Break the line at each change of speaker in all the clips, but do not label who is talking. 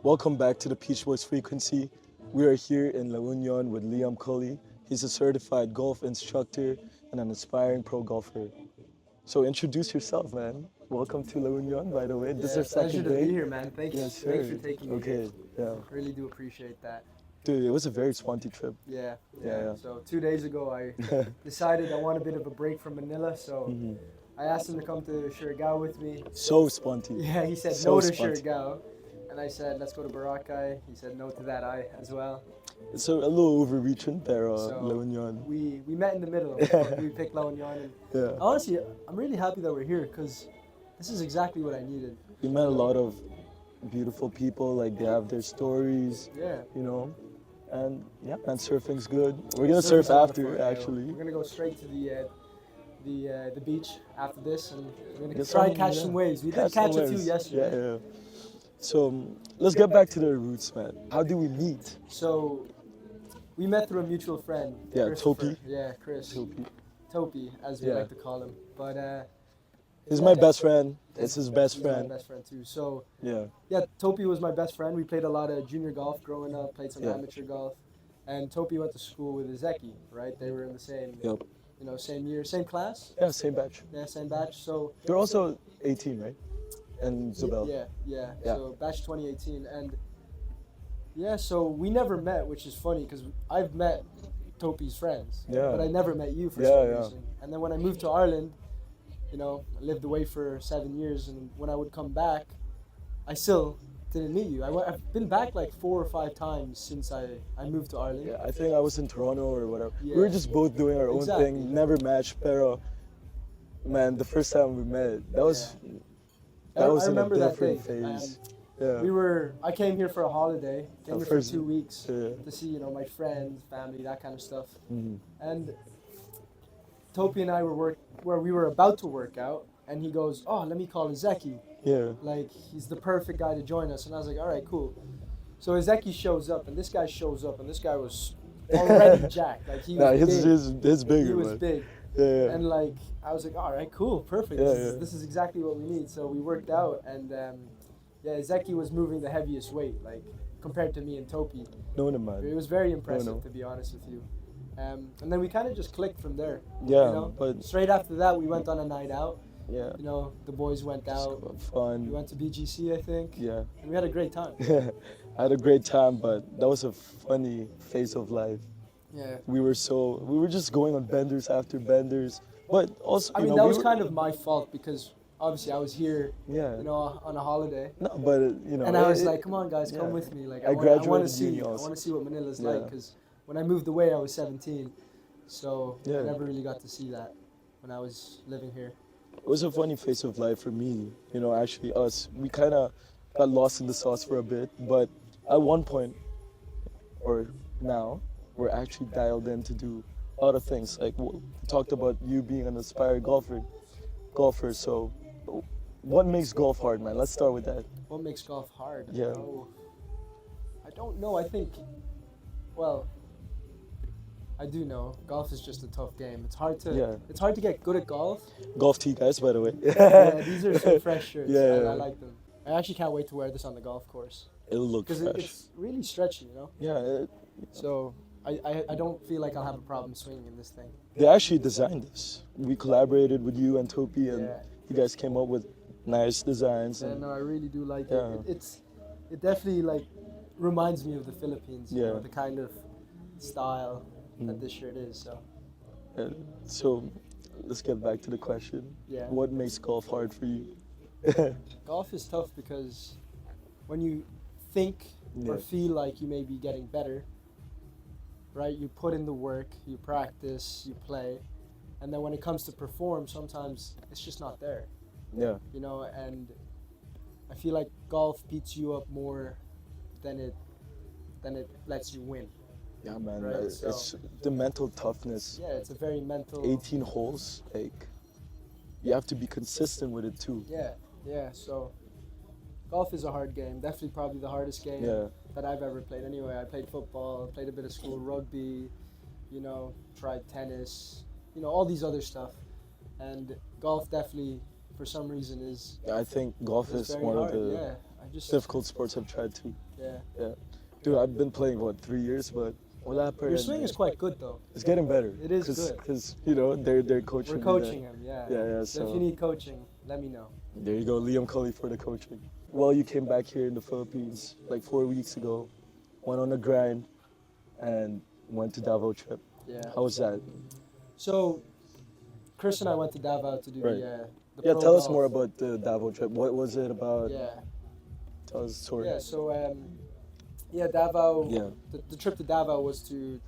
Welcome back to the Peach Boys Frequency. We are here in La Union with Liam Cully. He's a certified golf instructor and an aspiring pro golfer. So introduce yourself, man. Welcome to La Union, by the way. This is our
Pleasure
second
to
day.
be here, man. Thanks,
Yes,
thanks
sir.
for taking me
Okay,
here.
yeah.
Really do appreciate that.
Dude, it was a very swanty trip.
Yeah.
Yeah.
So 2 days ago, I decided I want a bit of a break from Manila, so I asked him to come to Siargao with me.
So swanty.
Yeah, he said
So
no to
sponty.
Siargao, and I said let's go to Boracay. He said no to that as well.
So a little overreaching, pero
So
La Union.
we met in the middle. We picked La Union, and
Yeah.
honestly, I'm really happy that we're here because this is exactly what I needed.
We met a lot of beautiful people, like they have their stories,
Yeah.
you know. And yeah, man, surfing's good. We're gonna surf
Surfing's a lot of
after,
fun, yeah.
actually.
We're gonna go straight to the beach after this, and we're gonna
Get
try
some,
and catch
yeah.
some waves. We did
Catch
catch
some
a few
waves.
yesterday.
Yeah. So let's get back to the roots, man. How do we meet?
So we met through a mutual friend.
Yeah,
Christopher.
Topi.
Yeah, Chris.
Topi.
Topi, as we
Yeah.
like to call him. But
He's my best friend. It's his best
he's
friend.
my best friend too. So
Yeah.
yeah, Topi was my best friend. We played a lot of junior golf growing up. Played some
Yeah.
amateur golf, and Topi went to school with Ezeki. Right, they were in the same,
Yep.
same year, same class.
Yeah, same batch.
Yeah, same batch. So
They're also 18, right? And Zubel.
Yeah.
Yeah.
So batch 2018, and yeah, so we never met, which is funny because I've met Topi's friends,
Yeah.
but I never met you for
Yeah,
some
yeah.
reason. And then when I moved to Ireland, I lived away for 7 years, and when I would come back, I still didn't meet you. I've been back like 4 or 5 times since I moved to Ireland.
Yeah, I think I was in Toronto or whatever.
Yeah.
We were just both doing our own
Exactly.
thing, never matched, pero man, the first time we met, that was
I
in a
remember that
different
day.
phase. Yeah.
I came here for a holiday, came here for
first-
2 weeks
Yeah.
to see, my friends, family, that kind of stuff.
Mhm.
And Topi and I we were about to work out, and he goes, "Oh, let me call Ezeki.
Yeah.
Like, he's the perfect guy to join us." And I was like, "All right, cool." So Ezeki shows up, and this guy shows up, and this guy was already jacked. Like, he
Nah,
was big.
his bigger,
He was
man.
big.
Yeah.
And like, I was like, "All right, cool, perfect.
Yeah,
This is exactly what we need." So we worked out, and Ezeki was moving the heaviest weight, like compared to me and Topi.
No, no, man.
It was very impressive,
no.
to be honest with you. And then we kind of just clicked from there.
Yeah, but
Straight after that, we went on a night out.
yeah,
The boys went out. We
fun.
went to BGC, I think.
Yeah.
And we had a great time.
I had a great time, but that was a funny phase of life.
Yeah.
We were just going on benders after benders, but also
I mean, that was kind of my fault because obviously I was here,
yeah.
on a holiday.
No, but
And I was like, come on, guys, come
yeah.
with me. Like,
I
I want
graduated
to see,
uni
I
also.
want to see what Manila's
Yeah.
like. Because when I moved away, I was 17, so
Yeah.
I never really got to see that when I was living here.
It was a funny phase of life for me. Actually, us, we kind of got lost in the sauce for a bit, but at one point, or now, we're actually dialed in to do a lot of things. Like we talked about you being an aspiring golfer. So, what makes golf hard, man? Let's start with that.
What makes golf hard?
Yeah.
Oh, I don't know. I think, well, I do know. Golf is just a tough game. It's hard to
Yeah.
it's hard to get good at golf.
Golf tee guys, by the way.
Yeah, these are some fresh shirts.
Yeah,
and
yeah.
I like them. I actually can't wait to wear this on the golf course
It'll look
because
fresh.
it's really stretchy,
Yeah,
So I don't feel like I'll have a problem swinging in this thing.
they actually designed this. We collaborated with you and Topi, and
Yeah.
you guys came up with nice designs.
Yeah,
And
no, I really do like
Yeah.
it. It definitely like reminds me of the Philippines.
Yeah.
The kind of style that
Mm.
this shirt is. So
So, let's get back to the question.
yeah.
What makes golf hard for you?
Golf is tough because when you think or
Yeah.
feel like you may be getting better, right? You put in the work, you practice, you play, and then when it comes to perform, sometimes it's just not there,
Yeah.
And I feel like golf beats you up more than it lets you win.
Yeah, man.
Right,
It's the mental toughness.
Yeah, it's a very mental.
18 holes, like, you have to be consistent with it too.
Yeah. So golf is a hard game. Definitely, probably the hardest game
Yeah.
that I've ever played. Anyway, I played football, played a bit of school rugby, tried tennis, all these other stuff, and golf definitely, for some reason, is
I think golf is
very
one
hard.
of the
Yeah, I just
difficult sports I've tried too.
Yeah.
Yeah. Dude, I've been playing, what, 3 years, but wala pa
Your
rin,
swing
man.
is quite good though.
It's getting better.
It is
Cause,
good.
cause, you know, they're coaching
We're
me
coaching
there.
him, yeah.
Yeah, yeah,
So if you
so
need coaching, let me know.
there you go, Liam Cully for the coaching. Well, you came back here in the Philippines like 4 weeks ago, went on a grind, and went to Davao trip.
Yeah.
How was that?
So Chris and I went to Davao to do
Right.
the
Yeah,
pro
tell us
golf.
more about the Davao trip. What was it about?
Yeah.
Tell us the story.
Yeah. So Davao.
Yeah.
The trip to Davao was to,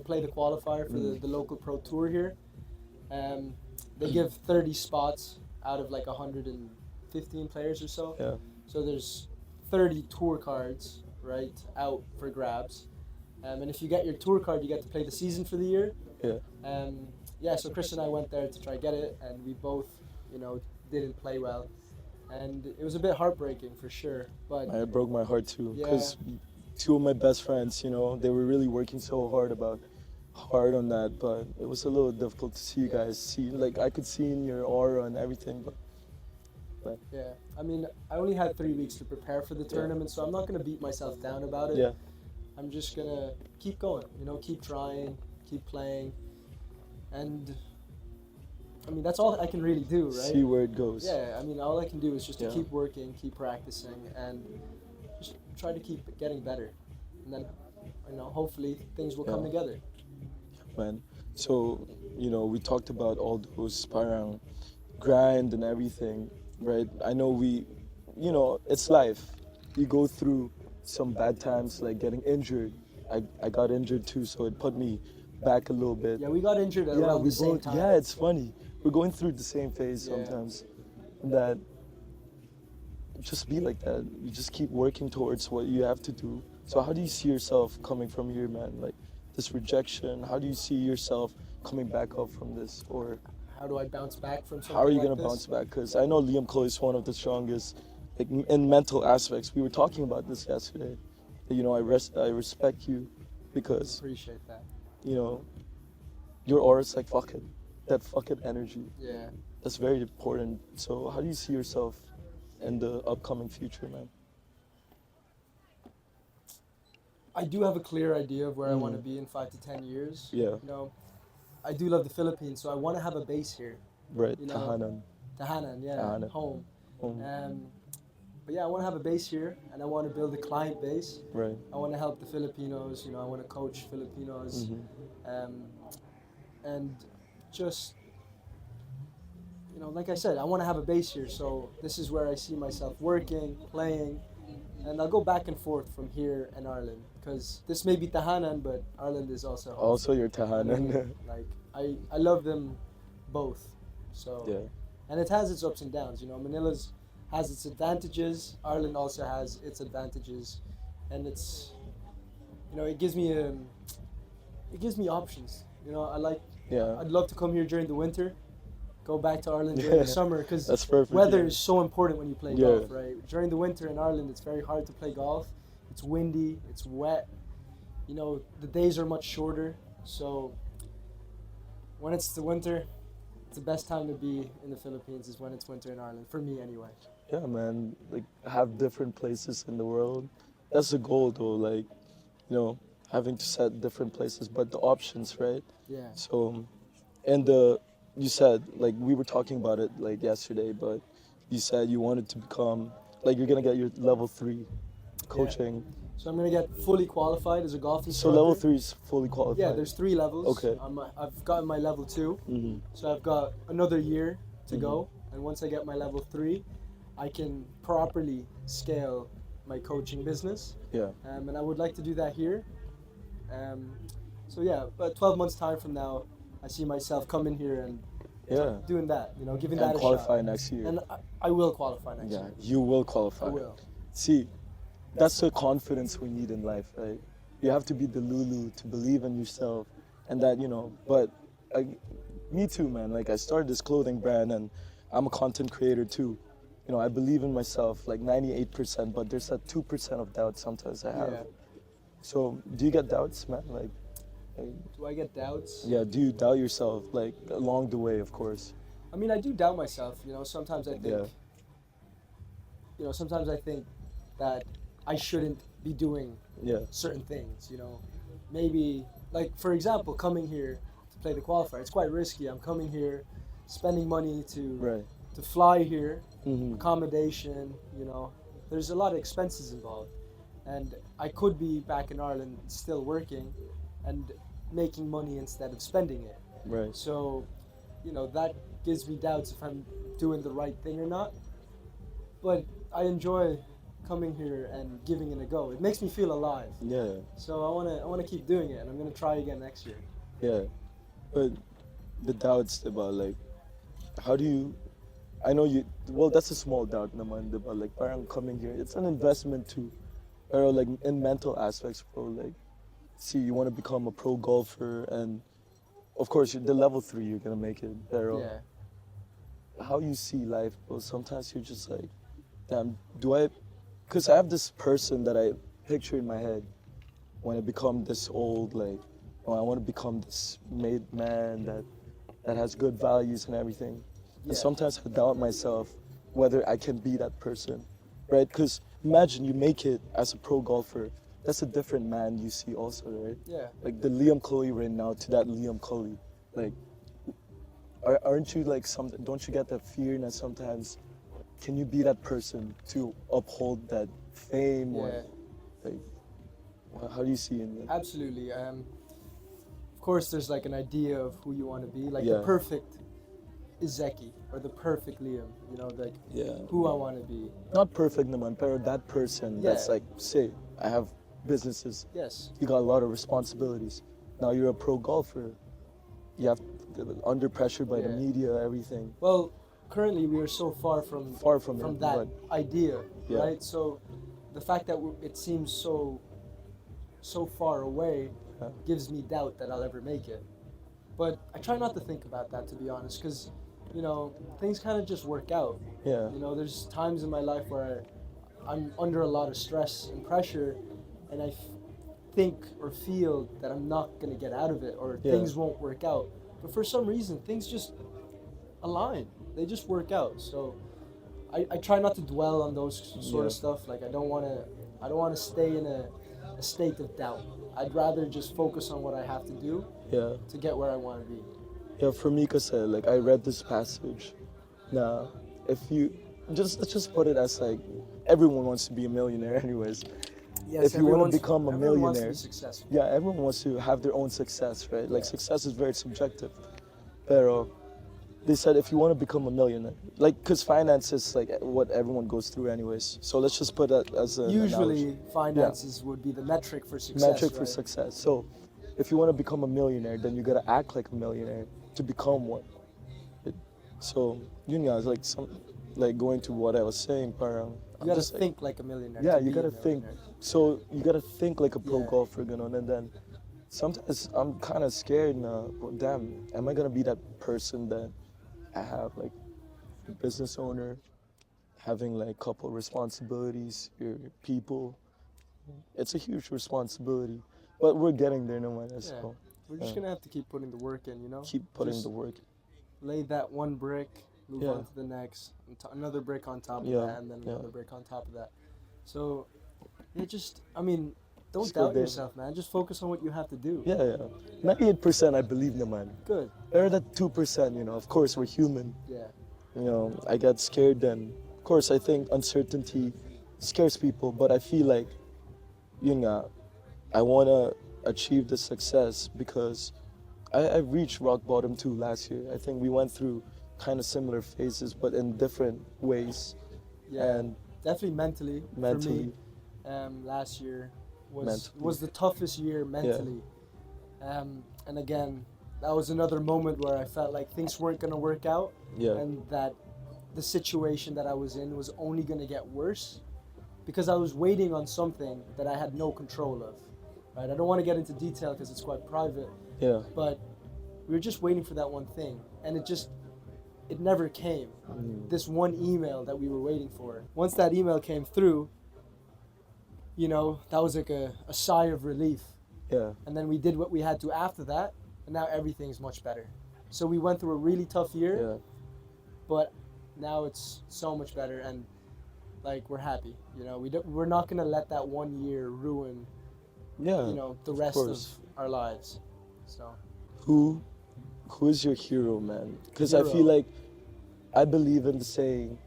play the qualifier for the local pro tour here. They give 30 spots out of like 115 players or so.
Yeah.
So there's 30 tour cards, right, out for grabs. And if you get your tour card, you get to play the season for the year.
Yeah.
Yeah, so Chris and I went there to try get it, and we both, didn't play well. And it was a bit heartbreaking for sure. But
It broke my heart too,
Yeah.
because two of my best friends, they were really working so hard on that, but it was a little difficult to see you guys. Like I could see in your aura and everything, but
yeah, I mean, I only had 3 weeks to prepare for the tournament, so I'm not going to beat myself down about it.
yeah,
I'm just going to keep going, keep trying, keep playing. And I mean, that's all I can really do, right?
see where it goes.
Yeah, I mean, all I can do is just to
Yeah.
keep working, keep practicing, and just try to keep getting better. And then, hopefully things will come
Yeah.
together.
Man. So, we talked about all those parang grind and everything, right? I know it's life. You go through some bad times, like getting injured. I got injured too, so it put me back a little bit.
Yeah, we got injured at
Yeah,
around
we
the same
both.
time.
Yeah, it's funny. We're going through the same phase
Yeah.
sometimes. That just be like that. You just keep working towards what you have to do. So how do you see yourself coming from here, man? Like this rejection. How do you see yourself coming back up from this, or
How do I bounce back from something
how are you
like
gonna
this?
bounce back? Because I know Liam Cully is one of the strongest, like in mental aspects. We were talking about this yesterday. I respect you because
Appreciate that.
your aura's like fuck it, that fucking energy.
Yeah.
That's very important. So how do you see yourself in the upcoming future, man?
I do have a clear idea of where I want to
Mm.
be in 5 to 10 years.
Yeah.
I do love the Philippines, so I want to have a base here.
Right,
You know,
Tahanan.
Tahanan, yeah,
Tahanan.
home.
Mm.
But yeah, I want to have a base here, and I want to build a client base.
Right.
I want to help the Filipinos. I want to coach Filipinos,
Mhm.
and just like I said, I want to have a base here. So this is where I see myself working, playing, and I'll go back and forth from here and Ireland because this may be Tahanan, but Ireland is also home.
Also, your
You know what I mean?
Tahanan.
Like I love them both. So
Yeah.
and it has its ups and downs. Manila's has its advantages. Ireland also has its advantages, and it's it gives me options. I like.
Yeah.
I'd love to come here during the winter, go back to Ireland during the summer because
That's perfect.
weather
yeah.
is so important when you play
Yeah.
golf, right? During the winter in Ireland, it's very hard to play golf. It's windy, it's wet. The days are much shorter. So when it's the winter, it's the best time to be in the Philippines is when it's winter in Ireland, for me anyway.
Yeah, man. Like have different places in the world. That's the goal, though. Like, having to set different places, but the options, right?
Yeah.
So, and you said like we were talking about it like yesterday, but you said you wanted to become like you're gonna get your level 3 coaching.
So I'm gonna get fully qualified as a golf
So
instructor.
level 3 is fully qualified.
Yeah, there's 3 levels.
Okay.
I've gotten my level 2.
Hmm.
So I've got another year to
Mhm.
go, and once I get my level 3, I can properly scale my coaching business,
Yeah.
and I would like to do that here. So yeah, but 12 months time from now, I see myself coming here and
Yeah.
doing that, giving
And
that a
qualify
shot.
next year.
And I will qualify next
Yeah,
year.
you will qualify.
I will.
See, that's the confidence we need in life, right? You have to be the Lulu to believe in yourself, and that But me too, man. Like I started this clothing brand, and I'm a content creator too. I believe in myself like 98%, but there's that 2% of doubt sometimes I have.
Yeah.
So, do you get doubts, man? Like,
Do I get doubts?
yeah, do you doubt yourself like along the way, of course?
I mean, I do doubt myself. Sometimes I think.
Yeah.
Sometimes I think that I shouldn't be doing
Yeah.
certain things. You know, maybe like for example, coming here to play the qualifier, it's quite risky. I'm coming here, spending money
Right.
to fly here,
Hmm.
accommodation. You know, there's a lot of expenses involved, and I could be back in Ireland still working, and making money instead of spending it.
Right.
So, you know, that gives me doubts if I'm doing the right thing or not. But I enjoy coming here and giving it a go. It makes me feel alive.
Yeah.
So I wanna keep doing it, and I'm gonna try again next year.
Yeah. But the doubts about like, how do you? I know you. Well, that's a small doubt naman, about like parang coming here. It's an investment too, or like in mental aspects, bro. Like, see, you want to become a pro golfer, and of course, the level 3 you're gonna make it. Pero
Yeah.
how you see life, bro? Sometimes you're just like, damn, do I? Because I have this person that I picture in my head when I become this old, like, oh, I want to become this made man that has good values and everything. And
Yeah.
sometimes I doubt myself whether I can be that person, right? Because imagine you make it as a pro golfer. That's a different man you see also, right?
Yeah.
Like the Liam Cully right now to that Liam Cully. Like, aren't you like something? Don't you get that fear that sometimes can you be that person to uphold that fame or
Yeah.
like? How do you see it?
Absolutely. Of course, there's like an idea of who you want to be, like
Yeah.
the perfect Izeki or the perfect Liam. You know, like
Yeah.
who I want to be.
Not perfect naman, pero that person that's
Yeah.
like, say, I have businesses,
Yes.
you got a lot of responsibilities. Now you're a pro golfer. You have under pressure by the
Yeah.
media, everything.
Well, currently we are so far from
From it,
that
but
idea,
Yeah.
right? So the fact that it seems so far away
Yeah.
gives me doubt that I'll ever make it. But I try not to think about that, to be honest, because you know things kind of just work out.
Yeah.
You know, there's times in my life where I'm under a lot of stress and pressure, and I think or feel that I'm not gonna get out of it, or
Yeah.
things won't work out. But for some reason, things just align. They just work out. So I try not to dwell on those sort of
Yeah.
stuff. Like I don't wanna stay in a state of doubt. I'd rather just focus on what I have to do
Yeah.
to get where I want to be.
Yeah, for me, cause like I read this passage. Now, if you let's just put it as like everyone wants to be a millionaire, anyways.
Yes,
If you want to become a
everyone wants to
millionaire,
be successful.
yeah, everyone wants to have their own success, right? Like
Yeah.
success is very subjective. Pero they said if you want to become a millionaire, like, cause finance is like what everyone goes through, anyways. So let's just put that as an
Usually,
analogy.
finances would be the metric for success.
Metric for
right?
success. So if you want to become a millionaire, then you gotta act like a millionaire to become one. So you know, it's like like going to what I was saying, parang,
You gotta
just like-
think like a millionaire.
yeah,
to
you
be a
gotta think.
millionaire.
So you gotta think like a pro
Yeah.
golfer, you know. And then sometimes I'm kind of scared now. Well, damn, am I gonna be that person that I have like a business owner, having like couple responsibilities, your people. It's a huge responsibility, but we're getting there no matter.
Yeah.
So
We're just
Yeah.
gonna have to keep putting the work in, you know.
keep putting
Just
the work.
lay that one brick, move
Yeah.
on to the next, and another brick on top of
Yeah,
that, and then
yeah.
another brick on top of that. So, I mean, don't
Just go
doubt
there.
yourself, man. Just focus on what you have to do.
Yeah, yeah. 98% I believe no man.
Good.
There are that 2%, you know. Of course we're human.
Yeah.
You know, I get scared then. Of course I think uncertainty scares people, but I feel like, you know, I wanna achieve the success because I reached rock bottom too last year. I think we went through kind of similar phases, but in different ways.
Yeah.
And
Definitely mentally.
mentally,
For me, last year was
Mentally.
was the toughest year mentally. And again, that was another moment where I felt like things weren't gonna work out,
yeah,
and that the situation that I was in was only gonna get worse because I was waiting on something that I had no control of. Right? I don't want to get into detail because it's quite private,
yeah,
but we were just waiting for that one thing, and it never came. This one email that we were waiting for. Once that email came through, you know, that was like a sigh of relief.
yeah,
And then we did what we had to after that, and now everything's much better. So we went through a really tough year,
yeah,
but now it's so much better. And like we're happy. You know, we're not gonna let that 1 year ruin,
Yeah,
you know, the
of
rest of
course.
our lives. So
Who who is your hero, man? Because I feel
hero.
like I believe in the saying,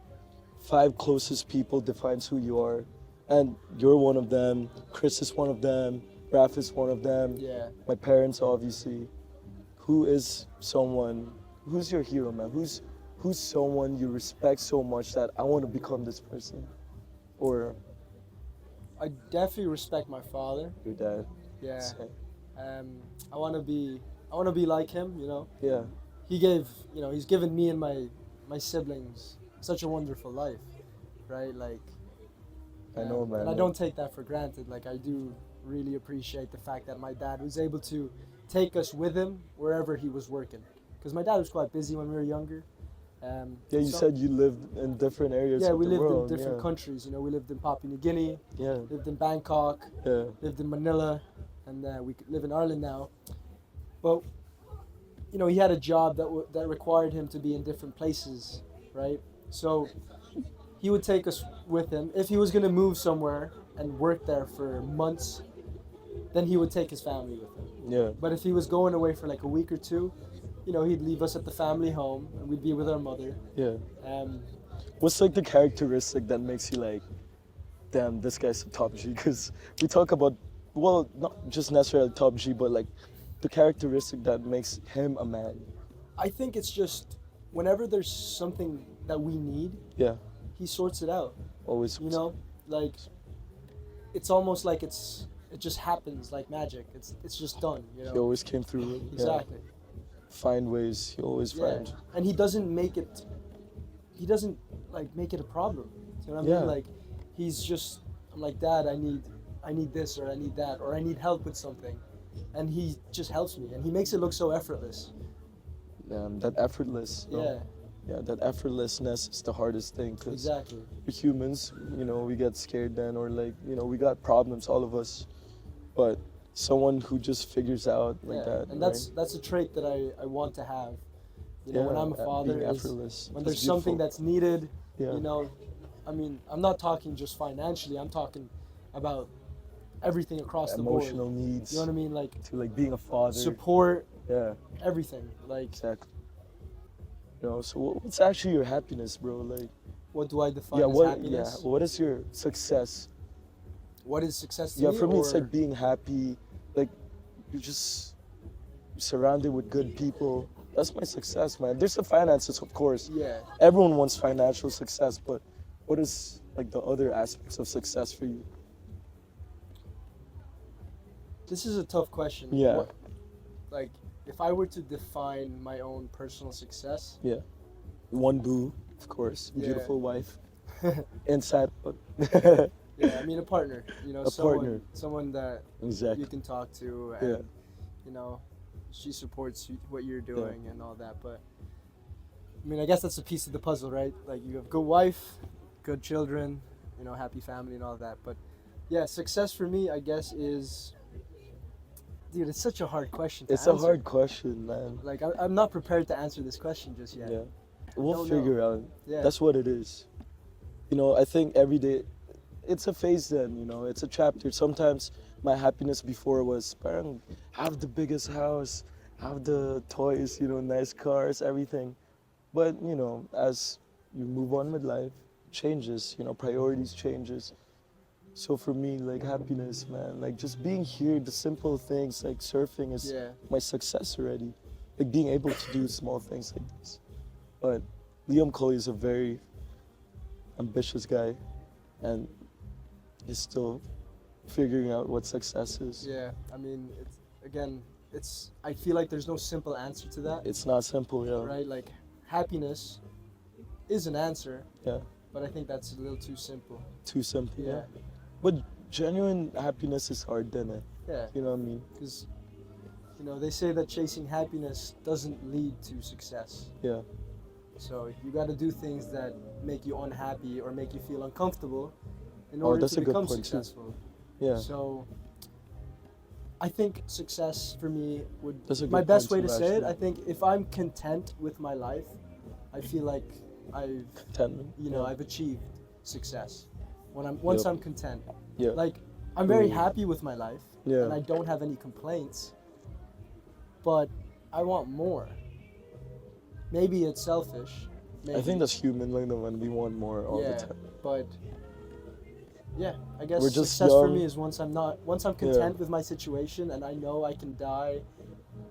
five closest people defines who you are, and you're one of them. Chris is one of them. Raf is one of them.
Yeah.
My parents, obviously. Who is someone? Who's your hero, man? Who's someone you respect so much that I want to become this person, or
I definitely respect my father.
your dad?
Yeah.
Say.
Um, I want to be I want to be like him. You know,
Yeah,
he's given me and my siblings such a wonderful life, right? Like,
I know, man.
and I don't take that for granted. Like, I do really appreciate the fact that my dad was able to take us with him wherever he was working, because my dad was quite busy when we were younger.
Yeah, you
So
said you lived in different areas
yeah,
of
we
the
lived in
world.
different
Yeah,
countries. You know, we lived in Papua New Guinea,
yeah,
lived in Bangkok,
yeah,
lived in Manila, and we live in Ireland now. But you know, he had a job that required him to be in different places, right? So he would take us with him. If he was going to move somewhere and work there for months, then he would take his family with him.
yeah,
But if he was going away for like a week or two, you know, he'd leave us at the family home and we'd be with our mother.
yeah.
Um,
What's like the characteristic that makes you like, damn, this guy's a top G? Because we talk about, well, not just necessarily top G, but like the characteristic that makes him a man.
I think it's just whenever there's something that we need,
Yeah,
he sorts it out.
always.
You know, like it's almost like it just happens like magic. It's just done. You
He
know,
always came through.
exactly.
Yeah. Find ways. He always
Yeah,
finds.
and he doesn't make it. He doesn't like make it a problem. You know what I
Yeah.
mean? Like, he's just. I'm like, Dad, I need this or I need that or I need help with something, and he just helps me and he makes it look so effortless.
That effortless. you know?
Yeah,
Yeah, that effortlessness is the hardest thing because
exactly.
we're humans, we get scared then, or like, we got problems, all of us. But someone who just figures out like
Yeah,
that,
and
right?
that's a trait that I want to have. You know, when I'm a father,
being
is
effortless.
when
That's
there's something
beautiful.
that's needed.
Yeah.
You know, I mean, I'm not talking just financially. I'm talking about everything across the board.
Emotional needs.
You know what I mean? Like
To like being a father.
support,
Yeah,
everything. Like,
exactly. So what's actually your happiness, bro? Like,
what do I define
yeah,
as
what,
happiness?
what is your success?
What is success to
Yeah,
me?
for me, it's
or
like being happy. Like, you're just surrounded with good people. That's my success, man. There's the finances, of course.
yeah,
Everyone wants financial success, but what is like the other aspects of success for you?
this is a tough question.
Yeah.
Like, if I were to define my own personal success,
Yeah. One boo, of course.
Yeah.
Beautiful wife. Inside.
yeah, I mean a partner. You know,
A partner.
someone that you
Exactly.
can talk to, and
Yeah.
you know, she supports what you're doing and all that. But I mean, I guess that's a piece of the puzzle, right? Like, you have good wife, good children, you know, happy family and all that. But yeah, success for me, I guess, is, dude, it's such a hard question to
It's
answer.
a hard question, man.
Like, I'm not prepared to answer this question just yet.
Yeah. We'll
don't know.
figure out.
Yeah.
That's what it is. I think every day, it's a phase then, it's a chapter. Sometimes my happiness before was, parang, have the biggest house, have the toys, nice cars, everything. But, as you move on with life, changes, priorities changes. So for me, like happiness, man, like just being here, the simple things like surfing is
Yeah.
my success already. Like being able to do small things like this. But Liam Cully is a very ambitious guy, and he's still figuring out what success is.
Yeah, I mean, I feel like there's no simple answer to that,
It's not simple, yeah.
right? Like, happiness is an answer,
Yeah,
but I think that's a little too simple.
too simple.
Yeah,
But genuine happiness is hard, then.
yeah,
You know what I mean?
because they say that chasing happiness doesn't lead to success.
Yeah,
So you got to do things that make you unhappy or make you feel uncomfortable in
Oh,
order
that's
to
a good
become
point, too.
successful.
yeah.
So I think success for me would
That's a
my
good
best
point
way to
too,
say it.
actually.
I think if I'm content with my life, I feel like I've
Contentment.
I've achieved. success. Once
Yep.
I'm content.
Yeah.
Like, I'm very
Mm.
happy with my life,
Yeah.
and I don't have any complaints. But I want more. Maybe it's selfish. Maybe.
I think that's human, like when we want more all the
Yeah,
time.
but yeah, I guess
We're just
success for
young.
me is once I'm content with my situation and I know I can die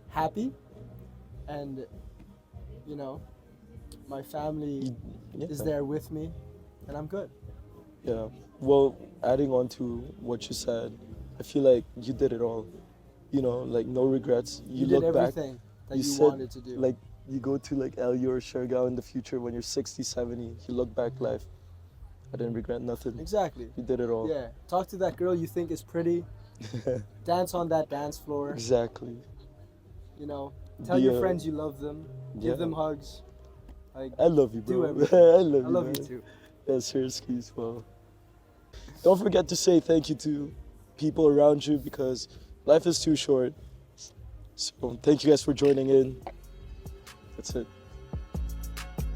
happy, and you know, my family
Yeah.
is there with me, and I'm good.
Yeah. Well, adding on to what you said, I feel like you did it all. You know, like no regrets.
You
look
did
back.
everything that
You
you
said,
wanted to do.
like, you go to like LU or Shergao in the future when you're 60, 70. You look back life. I didn't regret nothing.
Exactly.
You did it all.
Yeah. Talk to that girl you think is pretty. Dance on that dance floor.
Exactly.
You know, tell
Be
your
a-
friends you love them.
Yeah.
Give them hugs. Like,
I love you,
do
bro.
everything.
I love you.
I love
man.
you too.
Yeah, seriously as well. Don't forget to say thank you to people around you because life is too short. So thank you guys for joining in. That's it.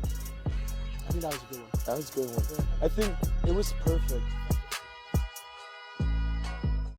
I think that was a good one.
That was a good one. I think it was perfect.